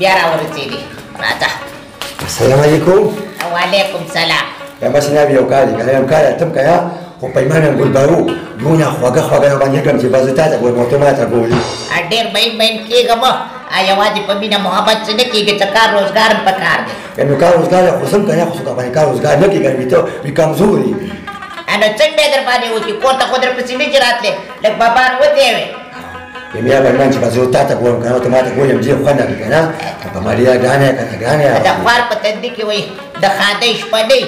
بیا راورسېدې راځه. السلام علیکم. وعلیکم سلام. یا بس نه یو کار دی کنه یم کار اتم کیا خو پیمانه ګلبارو دونه خوږه باندې کوم چې بازو تا ته ګور موته ماته ګوري ډېر بین کېږم یوازې په مینه محبت څه نه کېږي چې کار روزګار هم پکار دی. نو کار روزګار خو سم کنه خو باندې کار روزګار نه کېږي وي ته وي کمزوري نو څنګه در باندې وکړي کور ته خو در پسې نه چې راتلې لږ بابان ودې وې بیا به چې بازو تا ته ګورم کنه ته ماته ګورم چې خو نه کنه په ماریا غانه کنه دا خوار په تندې کې وي د خاندې شپه دی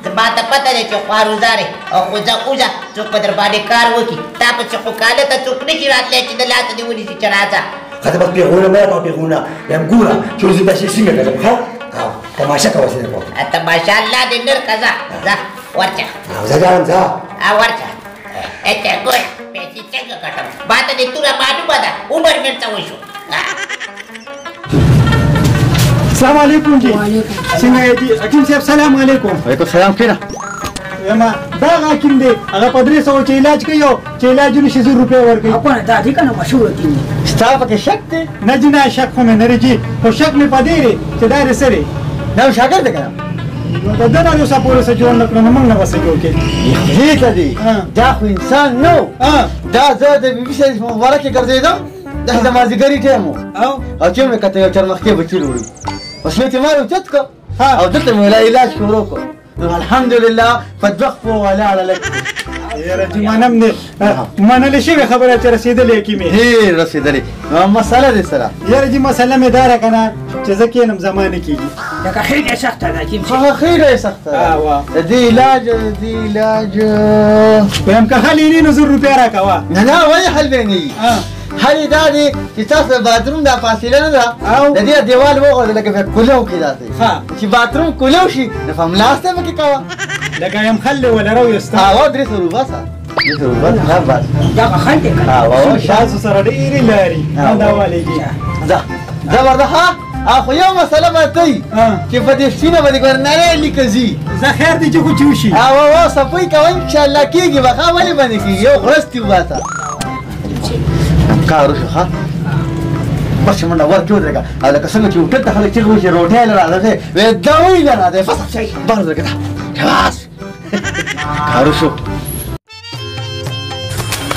زما ته پته دی چې خوار وزارې او خو ځه اوځه څوک په در باندې کار وکړي تا پسې خو کاله ته څوک نه شي راتلی چې د لاسه دې ونیسي چې راځه خاطر بس پیغونه ما پیغونه یم ګوره چې اوس داسې څنګه کوم ښه تماشا کوه څنګه کوه تماشا الله دې نر کزا ځه ورچه ځه ځه ځه ورچه اته ګوره پیسې څنګه ګټم باته دې توره معلومه ده عمر مې څه وشو. السلام علیکم جی. څنګه دي حکیم صاحب؟ سلام علیکم. وعلیکم السلام. کینه یما دا حکیم دی هغه په 300 چې علاج کوي چې علاج نشي 100 روپے ورکوي. اپا دا دې کنه مشهور دي. ستا په شک دی؟ نه جنا شک خو نه لري خو شک مې پدې لري چې دا رسري دا شاګرد دی کنه. نو دا نه یو سپورس جوړ نه کړم موږ نه وسه جوړ کې. دې دی دا خو انسان نو. دا زه د بي بي سي مبارک ګرځیدم دا د مازیګری ټیم او چې مې کته یو چرمخکې بچی وړي وسلتي ما وچت کو او دته مې لا علاج شروع کو الحمدلله فدخ ولا على لك يا رجل ما انا لشي خبره چې رسیدلې کیمه هي رسیدلې مساله دې سره یا رجل مساله مې دار کنه چې زکه نم زمانه کیږي دا خیلی سخته ده کیم خو خیلی سخته دې علاج هم که خالي نه 100 روپیا راکوا نه وای حل بیني حل دا دی چې تاسو باتروم دا فاصله نه ده د دې دیوال وغوړل لکه په کولو کې راځي چې باتروم کولو شي د فهم لاسته مکه کاوه لکه یم خل ولا رو یستا او درې سو باسه درې سو باسه بس دا خل دې کنه او شاز سره ډېری لاري دا والي دا ورته اخو یو مسله ماتي چې په دې سینه باندې ګورناره لیکزي زه خیر دې چې کو چوشي او صفوي کوي ان شاء الله کېږي بخا ولې باندې کېږي یو غرستي واسه کارو ښه بس منډه ورکو درګه او لکه څنګه چې وټه خلک چې روزي روټه لراځي و دا وی لراځي فصل شي بار درګه خلاص کارو شو.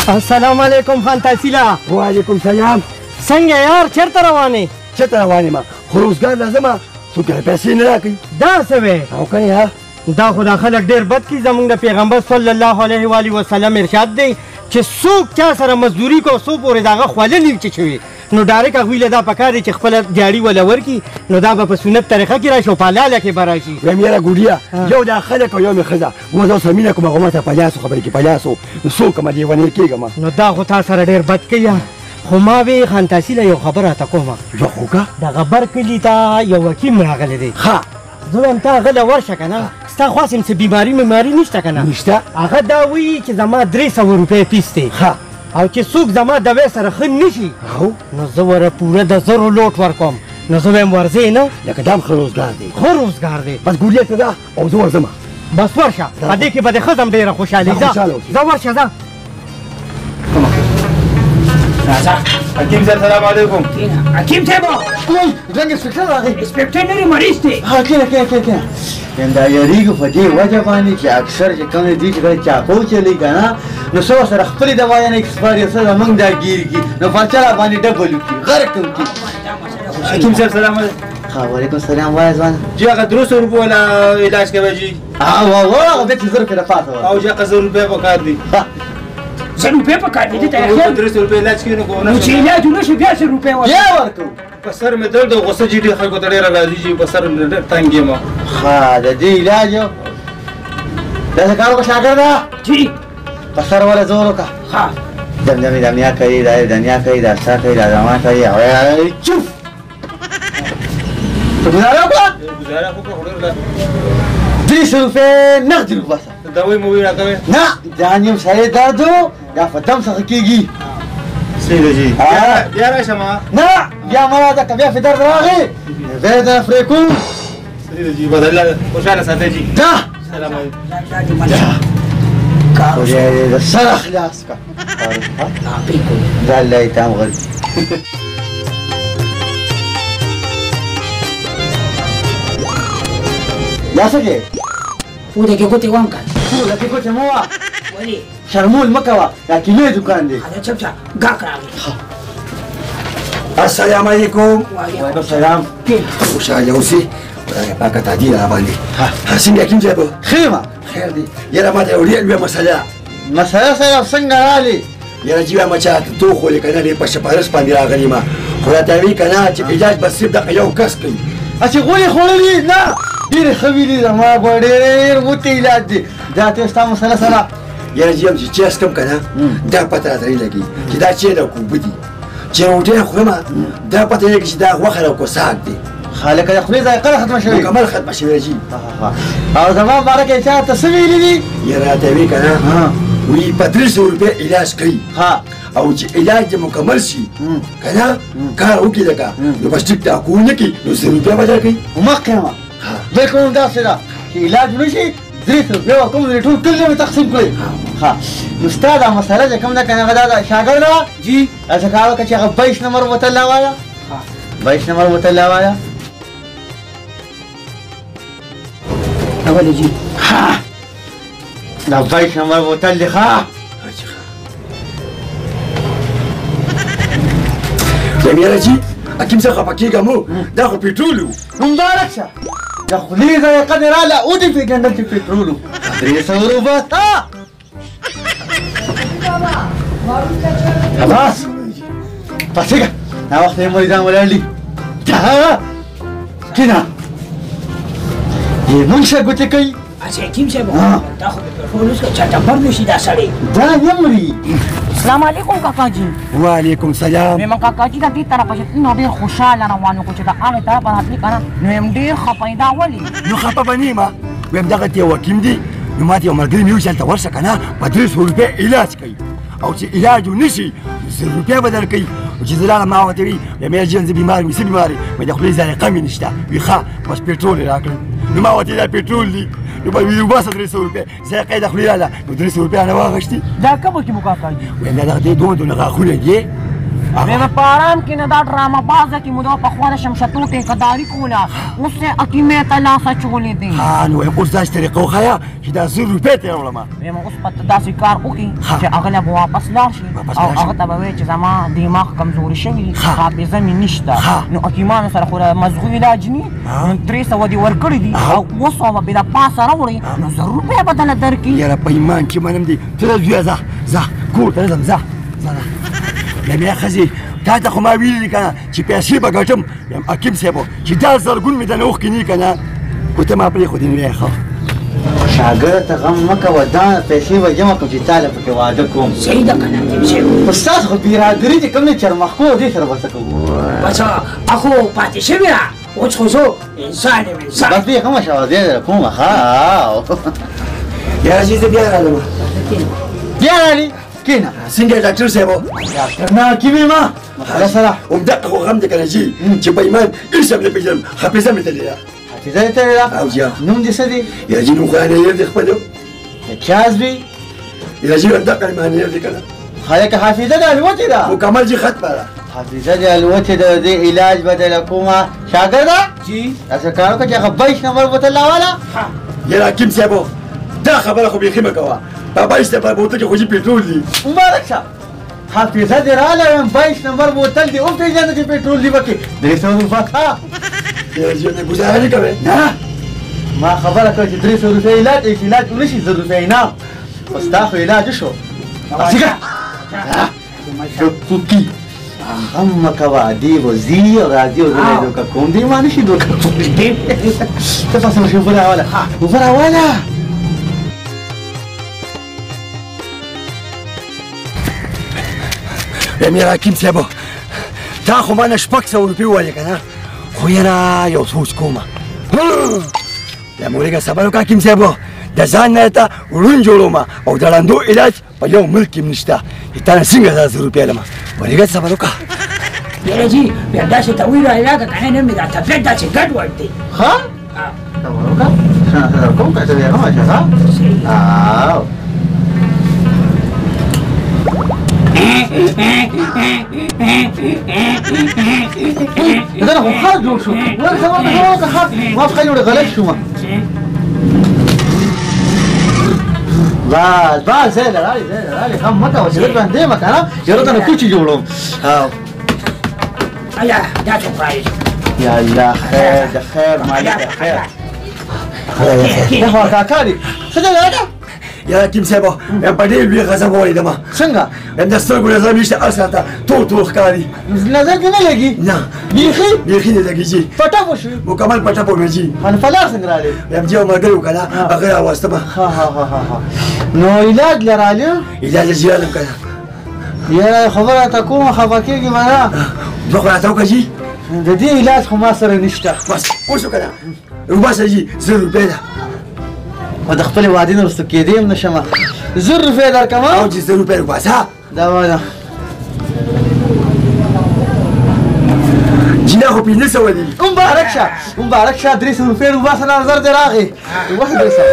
السلام علیکم خان تحصیلا. وعلیکم سلام. څنګه یار چیرته روانې؟ چیرته روانې ما خو روزګار لازمه څوک پیسې نه راکوي دا څه وې او کنه یا دا خدا خلک ډېر بد کړي زمونږ د پیغمبر صلی الله علیه و آله وسلم ارشاد دی چې څوک چا سره مزدوري کو څو پورې د هغه خوله نه وي چوي نو ډایرک هغوی له دا پکار دی چې خپله دیاړي وله ورکړي نو دا به په سنت طریقه کې راشي او په حلاله کې به راشي. ویم یاره ګوډیا یو دا خلک او یو مې ښځه اوس اوس مینه کوم هغه ماته پلیاسو خبرې کې پلیاسو نو څوک ما لیونی کېږم نو دا خو تا سره ډېر بد کوي خو ما وی خان تحصیله یو خبر راته کومه زه خو که دغه بر کلي ته یو حکیم راغلی دی ښه زه وایم ته هغه له ورشه که نه ستا خواست یم څه بیماري مماري نشته که نه نشته هغه دا وایي چې زما 300 روپۍ فیس دی او چې څوک زما دوی سره ښه نه شي نو زه وره پوره د 1000 لوټ ورکوم نو زه وایم ورځې نه لکه دا هم ښه روزګار دی ښه روزګار دی بس ګوډیا ته ده او زه ورځم بس ورشه په دې کې به د ښځه هم ډېره خوشحالي ځه ورشه ځه حکیم صاحب سلام علیکم. حکیم صاحب رنګ سپیکټر راغی انسپکټر نه مریض دی کینه دا یریږي په دې وجه باندې چې اکثر چې کوم دي چې کله چاقو چلی کنه نو څو سره خپل دوا نه ایکسپایر سره موږ دا گیرږي نو فرچا باندې ډبل کی غرق کی. حکیم صاحب سلام علیکم. وعلیکم السلام وای ځوان جی هغه 300 روپو ولا علاج کوي جی او د 300 روپے راځه او جا 1000 روپے په کار دي 100 روپے په کار دي ته 300 روپے علاج کوي نو چې علاج نشي بیا 100 روپے ورکو په سر مې درد او غوسه جدي خلکو ته ډېره راځي چې په سر مې تنګ یم ښه د دې علاج دا څه کارو شاګرد جی په سر ولا زور وکړه ښه دمیا کوي دا دنیا کوي دا څه کوي دا زما کوي او چوف ته ګزاره وکړه 300 روپے نقد وباسه دوايي مو وینا کوي نه دا نیم سره دردو دا فتم څخه کیږي سیده جی بیا راشم نه بیا ما دا بیا په درد راغی زه دا فریکو سیده جی بدل خوشاله ساتي جی دا سلام علیکم کارو دا سره خلاص کا دا الله تام غل دا څه کې ودې کې ګوتې وام کړ ټوله کې ګوتې مه وه ولې شرمول مه کوه دا کیلې دکان دی هذا چپ چپ ګاک راغی السلام علیکم وعلیکم السلام خوشحاله اوسې خدای پاکه تعدیل را باندې څنګه حکیم صاحب ښه یم خیر دی یاره ما ته یو ډېر لویه مسله مسله صاحب څنګه رالې یاره چې وایم چې تو خو یې که نه ډېر په شپارس باندې راغلی یم خو راته وایي که نه چې علاج به صرف دغه یو کس کوي چې غولې خوړلي نه ډېرې ښه ویلي زما به ډېر وته علاج دی دا ته ستا مسله سره یاره چې یم چې چیس کم که نه دا پته راته نه لګي چې دا چیل او کوبه دي چې روټۍ خورم دا پته نه لګي چې دا غوښه او کوساک دی خالقه د خولې ځای قره ختمه شوې مکمل ختمه شوې جي او زما باره کې چا ته څه ویلي دي یاره راته وایي که نه وایي په 300 روپۍ علاج کوي او چې علاج دې مکمل شي که نه کار وکړي لکه نو بس ټیک ټاک ونه کړي نو 100 روپۍ به درکوي مخکې یم بالکل همداسې ده چې علاج ونه شي 300 روپۍ به کوم دی ټول کلي مې تقسیم کړئ نو ستا دا مسله چې کوم ده که نه هغه دا ده شاګرد وه جي داسې کار وکړه چې هغه 22 نمبر بوتل راوایه 22 نمبر بوتل راوایه ولې جي دا 22 نمبر بوتل دی ښه یاره جي حکیم صاحب خفه کېږم دا خو پېټرول و مبارک شه د خولې ذایقه دې راله او دې پېژندل چې پېټرول و 300 روپۍ بس پاسېږه دا وخت یې مریدان ولاړ دي کېنه یې مونږ شه ګوتې کوي اچھا حکیم صاحب دا خو د پټرول اوس چاته بر نشي دا سړی دا نه مري السلام علیکم کاکا جی وعلیکم سلام مېما کاکا جی دا دې طرفه چې نو ډېر خوشحاله روان وکړو چې د هغې طرفه راتلې که نه نو یم ډېر خفه دا ولې نو خفه به نه یم ویم دغه ته یو حکیم دی نو ما ته یو ملګري مې وویل چې هلته ورشه که نه په 300 روپۍ علاج کوي او چې علاج ونه شي 100 روپۍ به درکوي چې زه لاړم ما ورته وایي ویم یاره جان زه بیمار یم څه بیمار یم وایي د خولې ذایقه مې نشته وایي ښه بس پېټرول یې راکړل نو ما ورته دا پېټرول دی نو به ویې وباسه 300 روپۍ ذایقه یې د خولې راله نو 300 روپۍ رانه واخیستې دا کومه کې مو کاکا جي ویم دا دغه دی دونه غاښونه دي مېما په آرام کې نه دا ډرامه بازه کې مو دا پخوا د شمشتو ټیکهداري کوله اوس یې حکیمې ته لاس اچولې دی نو وایم اوس داسې طریقه وښایه چې دا 100 روپۍ ته یې راوړم مېما اوس به ته داسې کار وکړي چې هغه له به واپس لاړ شي او هغه ته به وایي چې زما دماغ کمزوري شوي حافظه مې نشته نو حکیمانو سره خو د مزغو علاج ني نو 300 دې ورکړي دي او 200 به د پاسه راوړي نو 100 روپۍ به دله درکړي یاره په ایمان کې منم دی ته زویه ځه کور ته نه ځم ځه بیا ښځې تا ته خو ما ویلي دي که نه چې پیسې به ګټم یم حکیم صاحب چې دا زرګون مې دنه اوښکې نه که نه خو ته ما پرېښودې نو بیا ښه شاګرد ته غم مه کوه دا پیسې به جمع کړم چې تا له پکې واده کوم صحیح ده که نه حکیم صاحب خو ستاسو خو برادري چې کوم دی چرمښکو دې سره به څه کوو بس اخو پاتې شوې ده اوس خو زه انسان یم انسان بس بیا کومه شوه دې در کومه ښه یاره چې زه بیا رالم بیا رالې کېنه څنګه ډاکټر صاحب ډاکټر نه حکیم یم مسله سره همدغه خو غم دی که نه جي چې په ایمان هېڅ هم نه پېژنم حافظه مې تللې ده حافظه دې تللې ده او جا نوم دې څه دی یاره جي نوم خو انیر دی خپل چا زوی یاره جي همدغه مې انیر دی که نه خلک حافظه د الوتې ده مکمل جي ختمه ده حافظه د الوتې ده دې علاج به دله کومه شاګرده جی داسې کار وکړه چې هغه 22 نمبر بوتل راواله یاره حکیم صاحب دا خبره خو بیخي مه کوه په 22 نمبر بوتل کې خو جي پېټرول دي مبارک شه حافظه دې راله یم 22 نمبر بوتل دې وپېژنده چې پېټرول دې پکې 300 روپۍ ښه یاره جي نه ګزاره نه کوې نه ما خبره کړه چې 300 روپۍ علاج چې علاج ونه شي 100 روپۍ انعام خو ستا خو علاج وشو هسې کوکي غم مه کوه دې به ځي او راځي او زه به یې دوکه کوم دې ما نه شي دوکه کولی ته پسې به شي اوبه راوله اوبه راوله یم یاره حکیم صاحب تا خو ما نه 600 روپۍ وویلې که نه خو یاره یو سوچ کومه یم ورېږه صبر وکړه حکیم صاحب د ځان نه ته ړوند جوړوم او د ړندو علاج په یو ملک کې هم نشته تا نه څنګه دا 100 روپۍ لمه ورېږه صبر وکړه یاره جي بیا داسې ته ویل علاقه که نه مې دا طبیعت داسې ګډوډ دی ښه صبر وکړه څه کوم که څه دی هغه ماشه ښه او دا خو خر جوړ شو ورته ورته خر ما په خیال غلط شوم بس بس زي لرالي خم مکه و چې زه باندې یم که نه یو ورځ نه کوچي جوړوم ایا دا څوک راځي یا الله خیر د خیر مالک د خیر دا خو کاکا دی څه دی دا یا حکیم صاحب په ډېر لوی غضب ولیدم څنګه د سترګو نظر مې نشته هر ته تور ښکاري نظر دې نه لګي نه بیخي نه لګي جي پټه پو شو مکمل پټه پو مې جي فلار څنګه راغلی یم جي ملګری و که نه هغه راوستم نو علاج لرالی علاج یې زیالم که نه یا خبره ته کومه خفه کېږي به نه دوه خو راته وکړه جي د دې علاج خو ما سره نشته بس اوس وکړه وباسه جي 1000 روپۍ ده و د خپلې وعدې نه وروسته کېدی هم نه شمه 1000 روپۍ درکړم او چې 1000 روپۍ وباسه دا وایه جینا خو 1500 دي مبارک شه 300 روپۍ وباسه نظر دې راغی وباسه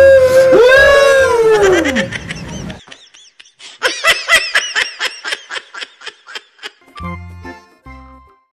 300